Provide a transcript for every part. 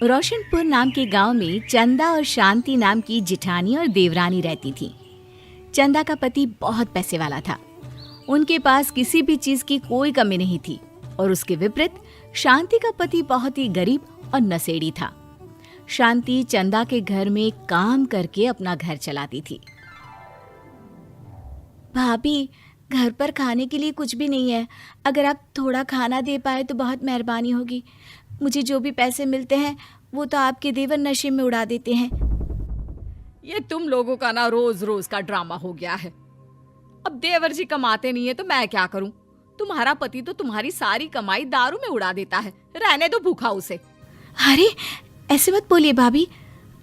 रोशनपुर नाम के गांव में चंदा और शांति नाम की जिठानी और देवरानी रहती थी। चंदा का पति बहुत पैसे वाला था। उनके पास किसी भी चीज की कोई कमी नहीं थी और उसके विपरीत शांति का पति बहुत ही गरीब और नशेड़ी था। शांति चंदा के घर में काम करके अपना घर चलाती थी। भाभी, घर पर खाने के लिए कुछ भी नहीं है। अगर आप थोड़ा खाना दे पाए तो बहुत मेहरबानी होगी। मुझे जो भी पैसे मिलते हैं वो तो आपके देवर नशे में उड़ा देते हैं। ये तुम लोगों का ना रोज रोज का ड्रामा हो गया है। अब देवर जी कमाते नहीं है तो मैं क्या करूं? तुम्हारा पति तो तुम्हारी सारी कमाई दारू में उड़ा देता है। रहने दो भूखा उसे। अरे ऐसे मत बोलिए भाभी,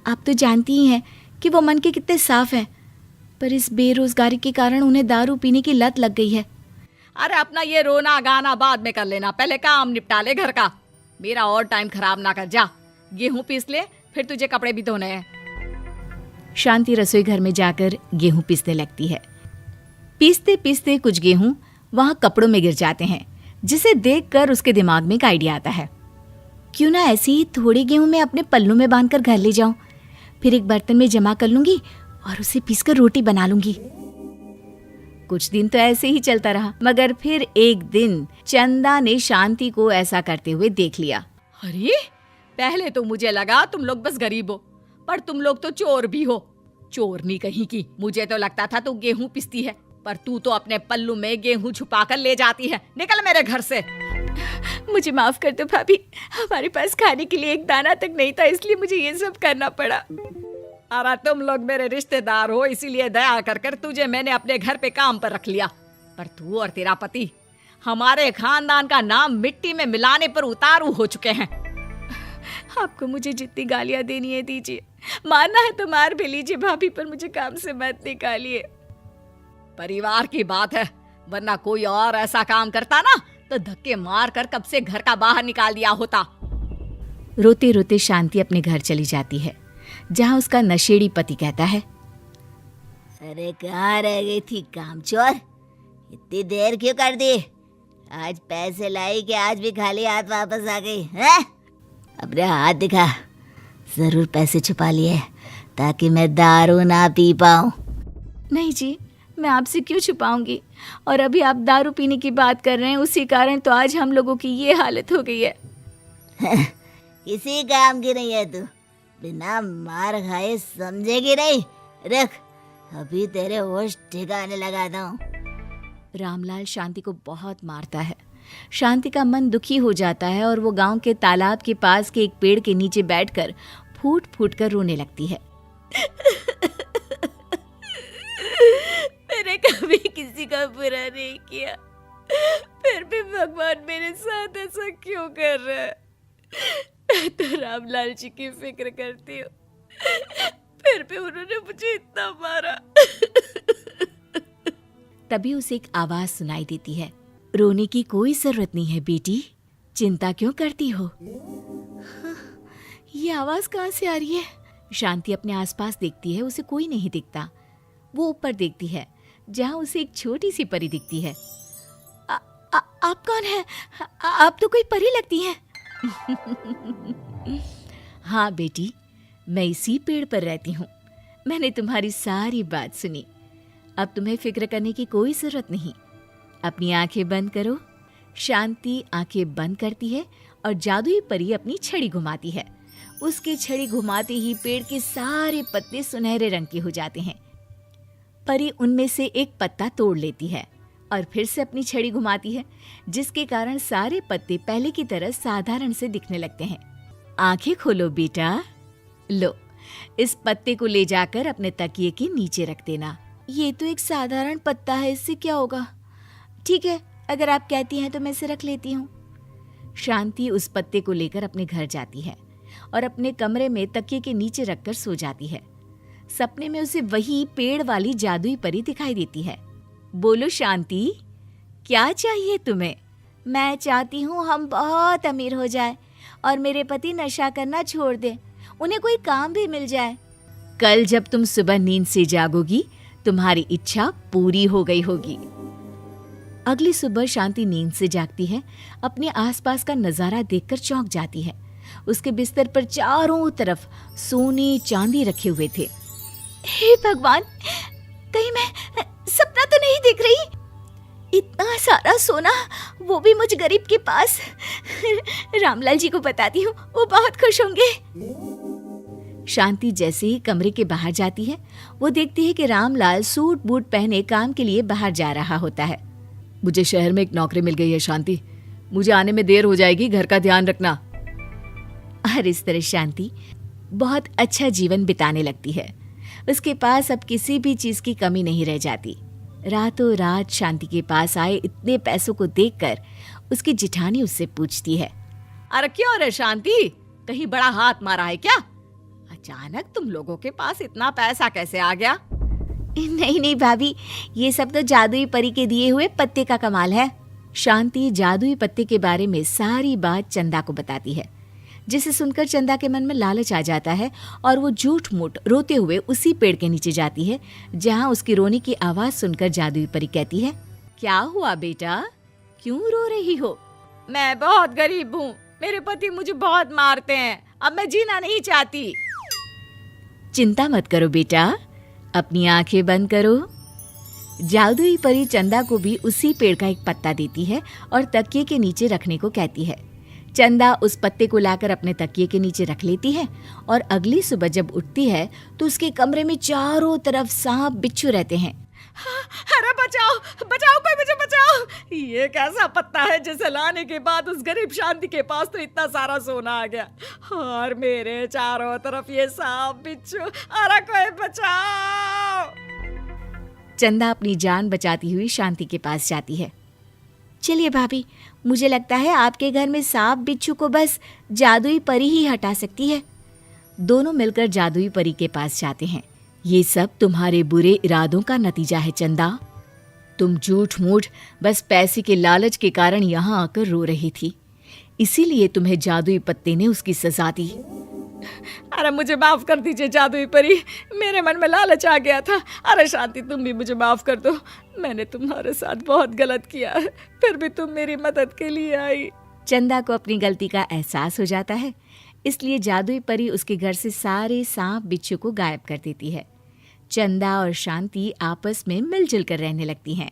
आप तो जानती ही हैं कि वो मन के कितने साफ हैं, पर इस बेरोजगारी के कारण उन्हें दारू पीने की लत लग गई है। अरे अपना ये रोना गाना बाद में कर लेना, पहले काम निपटा ले घर का। मेरा और टाइम खराब ना कर। जा गेहूं पीस ले, फिर तुझे कपड़े भी धोने हैं। शांति रसोई घर में जाकर गेहूं पीसने लगती है। पीसते पीसते कुछ गेहूं वहां कपड़ों में गिर जाते हैं, जिसे देखकर उसके दिमाग में एक आइडिया आता है। क्यों ना ऐसे ही थोड़े गेहूं मैं अपने पल्लू में बांधकर घर ले जाऊं, फिर एक बर्तन में जमा कर लूंगी और उसे पीसकर रोटी बना लूंगी। कुछ दिन तो ऐसे ही चलता रहा, मगर फिर एक दिन चंदा ने शांति को ऐसा करते हुए देख लिया। अरे पहले तो मुझे लगा तुम लोग बस गरीब हो, पर तुम लोग तो चोर भी हो। चोरनी कहीं की। मुझे तो लगता था तू गेहूं पिसती है, पर तू तो अपने पल्लू में गेहूं छुपा कर ले जाती है। निकल मेरे घर से। मुझे माफ कर दो भाभी, हमारे पास खाने के लिए एक दाना तक नहीं था, इसलिए मुझे ये सब करना पड़ा। अरे तुम लोग मेरे रिश्तेदार हो, इसीलिए दया कर कर तुझे मैंने अपने घर पे काम पर रख लिया, पर तू और तेरा पति हमारे खानदान का नाम मिट्टी में मिलाने पर उतारू हो चुके हैं। आपको मुझे जितनी गालियां देनी है दीजिए, मारना है तो मार भी लीजिए भाभी, पर मुझे काम से मत निकालिए। परिवार की बात है, वरना कोई और ऐसा काम करता ना तो धक्के मार कर कब से घर का बाहर निकाल दिया होता। रोते रोते शांति अपने घर चली जाती है, जहाँ उसका नशेड़ी पति कहता है, अरे कहाँ रह गई थी कामचोर? इतनी देर क्यों कर दी? आज पैसे लाई कि आज भी खाली हाथ वापस आ गई है? अपने हाथ दिखा। जरूर पैसे छुपा लिए ताकि मैं दारू ना पी पाऊं। नहीं जी, मैं आपसे क्यों छुपाऊंगी, और अभी आप दारू पीने की बात कर रहे हैं, उसी कारण तो आज हम लोगों की ये हालत हो गई है। किसी काम की नहीं है तू, बिना मार खाए समझेगी नहीं। रख, अभी तेरे होश ठिकाने लगाता हूँ। रामलाल शांति को बहुत मारता है। शांति का मन दुखी हो जाता है और वो गांव के तालाब के पास के एक पेड़ के नीचे बैठकर फूट फूट कर रोने लगती है। मैंने कभी किसी का बुरा नहीं किया, फिर भी भगवान मेरे साथ ऐसा क्यों कर रहा है? मैं तो रामलाल जी की फिक्र करती हूँ, फिर भी उन्होंने मुझे इतना मारा। तभी उसे एक आवाज सुनाई देती है, रोने की कोई जरूरत नहीं है बेटी, चिंता क्यों करती हो? ये आवाज कहाँ से आ रही है? शांति अपने आसपास देखती है, उसे कोई नहीं दिखता। वो ऊपर देखती है, जहाँ उसे एक छोटी सी परी दिखती है। आप कौन है? आप तो कोई परी लगती हैं। हाँ बेटी, मैं इसी पेड़ पर रहती हूँ। मैंने तुम्हारी सारी बात सुनी, अब तुम्हें फिक्र करने की कोई जरूरत नहीं। अपनी आंखें बंद करो। शांति आंखें बंद करती है और जादुई परी अपनी छड़ी घुमाती है। उसकी छड़ी घुमाते ही पेड़ के सारे पत्ते सुनहरे रंग के हो जाते हैं। परी उनमें से एक पत्ता तोड़ लेती है और फिर से अपनी छड़ी घुमाती है, जिसके कारण सारे पत्ते पहले की तरह साधारण से दिखने लगते हैं। आंखें खोलो बेटा। लो, इस पत्ते को ले जाकर अपने तकिए के नीचे रख देना। ये तो एक साधारण पत्ता है, इससे क्या होगा? ठीक है, अगर आप कहती हैं तो मैं इसे रख लेती हूँ। शांति उस पत्ते को लेकर अपने घर जाती है और अपने कमरे में तकिए के नीचे रखकर सो जाती है। सपने में उसे वही पेड़ वाली जादुई परी दिखाई देती है। बोलो शांति, क्या चाहिए तुम्हें? मैं चाहती हूँ हम बहुत अमीर हो जाए और मेरे पति नशा करना छोड़ दें, उन्हें कोई काम भी मिल जाए। कल जब तुम सुबह नींद से जागोगी, तुम्हारी इच्छा पूरी हो गई होगी। अगली सुबह शांति नींद से जागती है, अपने आसपास का नजारा देखकर चौंक जाती है। उसके बिस्तर पर चारों तरफ सोने चांदी रखे हुए थे। हे भगवान, कहीं मैं सपना तो नहीं देख रही? इतना सारा सोना, वो भी मुझ गरीब के पास। रामलाल जी को बताती हूँ, वो बहुत खुश होंगे। शांति जैसे ही कमरे के बाहर जाती है, वो देखती है कि रामलाल सूट बूट पहने काम के लिए बाहर जा रहा होता है। मुझे शहर में एक नौकरी मिल गई है शांति, मुझे आने में देर हो जाएगी, घर का ध्यान रखना। और इस तरह शांति बहुत अच्छा जीवन बिताने लगती है। उसके पास अब किसी भी चीज की कमी नहीं रह जाती। रातों रात शांति के पास आए इतने पैसों को देखकर उसकी जिठानी उससे पूछती है, अरे क्यों रे शांति, कहीं बड़ा हाथ मारा है क्या? अचानक तुम लोगों के पास इतना पैसा कैसे आ गया? नहीं नहीं भाभी, ये सब तो जादुई परी के दिए हुए पत्ते का कमाल है। शांति जादुई पत्ते के बारे में सारी बात चंदा को बताती है, जिसे सुनकर चंदा के मन में लालच आ जाता है और वो झूठ मूठ रोते हुए उसी पेड़ के नीचे जाती है जहाँ उसकी रोने की आवाज सुनकर जादुई परी कहती है, क्या हुआ बेटा, क्यों रो रही हो? मैं बहुत गरीब हूँ, मेरे पति मुझे बहुत मारते हैं, अब मैं जीना नहीं चाहती। चिंता मत करो बेटा, अपनी आंखें बंद करो। जादुई परी चंदा को भी उसी पेड़ का एक पत्ता देती है और तकिए के नीचे रखने को कहती है। चंदा उस पत्ते को लाकर अपने तकिए के नीचे रख लेती है और अगली सुबह जब उठती है तो उसके कमरे में चारों तरफ सांप बिच्छू रहते हैं। अरे बचाओ बचाओ, कोई मुझे बचाओ, ये कैसा पत्ता है जिसे लाने के बाद उस गरीब शांति के पास तो इतना सारा सोना आ गया, और मेरे चारों तरफ ये सांप बिच्छू, अरे कोई बचाओ। चंदा अपनी जान बचाती हुई शांति के पास जाती है। चलिए भाभी, मुझे लगता है आपके घर में सांप बिच्छू को बस जादुई परी ही हटा सकती है। दोनों मिलकर जादुई परी के पास जाते हैं। ये सब तुम्हारे बुरे इरादों का नतीजा है चंदा। तुम झूठ मूठ बस पैसे के लालच के कारण यहाँ आकर रो रही थी, इसीलिए तुम्हें जादुई पत्ते ने उसकी सजा दी। अरे मुझे माफ कर दीजिए जादुई परी, मेरे मन में लालच आ गया था। अरे शांति, तुम भी मुझे माफ कर दो, मैंने तुम्हारे साथ बहुत गलत किया है, फिर भी तुम मेरी मदद के लिए आई। चंदा को अपनी गलती का एहसास हो जाता है, इसलिए जादुई परी उसके घर से सारे सांप बिच्छू को गायब कर देती है। चंदा और शांति आपस में मिलजुल कर रहने लगती हैं।